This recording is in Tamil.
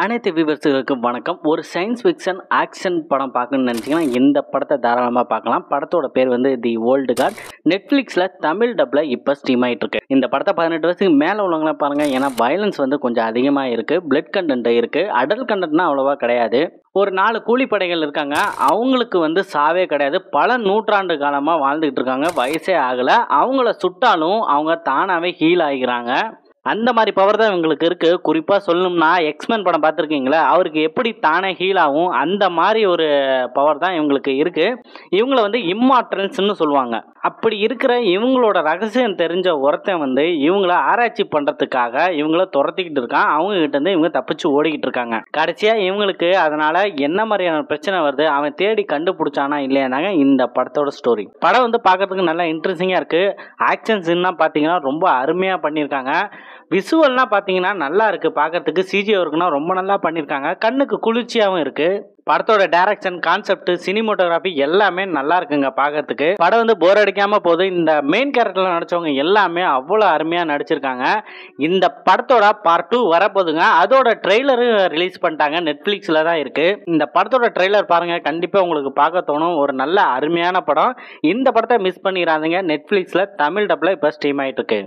அனைத்து வியூவர்ஸுகளுக்கும் வணக்கம். ஒரு சயின்ஸ் ஃபிக்ஷன் ஆக்ஷன் படம் பார்க்கணும்னு நினச்சிங்கன்னா இந்த படத்தை தாராளமாக பார்க்கலாம். படத்தோட பேர் வந்து தி ஓல்டு காட். நெட்ஃப்ளிக்ஸில் தமிழ் டப்பில் இப்போ ஸ்ட்ரீம் ஆகிட்டு இருக்கு. இந்த படத்தை 18 வயசுக்கு மேலே உள்ளவங்களாம் பாருங்கள். ஏன்னா வயலன்ஸ் வந்து கொஞ்சம் அதிகமாக இருக்குது, பிளட் கண்டென்ட் இருக்குது, அடல்ட் கண்டென்ட்னா அவ்வளோவா கிடையாது. ஒரு 4 கூலிப்படைகள் இருக்காங்க. அவங்களுக்கு வந்து சாவே கிடையாது. பல நூற்றாண்டு காலமாக வாழ்ந்துக்கிட்டு இருக்காங்க. வயசே ஆகலை. அவங்கள சுட்டாலும் அவங்க தானாகவே ஹீல் ஆகிக்கிறாங்க. அந்த மாதிரி பவர் தான் இவங்களுக்கு இருக்குது. குறிப்பாக சொல்லணும்னா எக்ஸ்மேன் படம் பார்த்துருக்கீங்களா, அவருக்கு எப்படி தானே ஹீல் ஆகும் அந்த மாதிரி ஒரு பவர் தான் இவங்களுக்கு இருக்குது. இவங்கள வந்து இம்மார்டல்ஸ்ன்னு சொல்லுவாங்க. அப்படி இருக்கிற இவங்களோட ரகசியம் தெரிஞ்ச ஒருத்தன் வந்து இவங்கள ஆராய்ச்சி பண்ணுறதுக்காக இவங்கள துரத்திக்கிட்டு இருக்கான். அவங்ககிட்ட இருந்து இவங்க தப்பிச்சு ஓடிக்கிட்டு இருக்காங்க. கடைசியாக இவங்களுக்கு அதனால் என்ன மாதிரியான பிரச்சனை வருது, அவன் தேடி கண்டுபிடிச்சானா இல்லையானாங்க இந்த படத்தோட ஸ்டோரி. படம் வந்து பார்க்கறதுக்கு நல்லா இன்ட்ரெஸ்டிங்காக இருக்குது. ஆக்ஷன் சீன்லாம் பார்த்தீங்கன்னா ரொம்ப அருமையாக பண்ணியிருக்காங்க. விசுவல்லாம் பார்த்தீங்கன்னா நல்லா இருக்குது பார்க்கறதுக்கு. சிஜி ஒர்க்குனா ரொம்ப நல்லா பண்ணியிருக்காங்க. கண்ணுக்கு குளிர்ச்சியாகவும் இருக்குது. படத்தோட டைரக்ஷன், கான்செப்ட், சினிமோட்டோகிராஃபி எல்லாமே நல்லா இருக்குங்க பார்க்கறதுக்கு. படம் வந்து போர் அடிக்காமல் போகுது. இந்த மெயின் கேரக்டரில் நடித்தவங்க எல்லாமே அவ்வளோ அருமையாக நடிச்சிருக்காங்க. இந்த படத்தோட பார்ட் 2 வரப்போகுதுங்க. அதோட ட்ரெய்லரும் ரிலீஸ் பண்ணிட்டாங்க. நெட்ஃப்ளிக்ஸில் தான் இருக்குது. இந்த படத்தோட ட்ரெய்லர் பாருங்கள், கண்டிப்பாக உங்களுக்கு பார்க்க தோணும். ஒரு நல்ல அருமையான படம். இந்த படத்தை மிஸ் பண்ணிடாதீங்க. நெட்ஃப்ளிக்ஸில் தமிழ் டப்பில் இப்போ ஸ்ட்ரீம் ஆகிட்டு இருக்கு.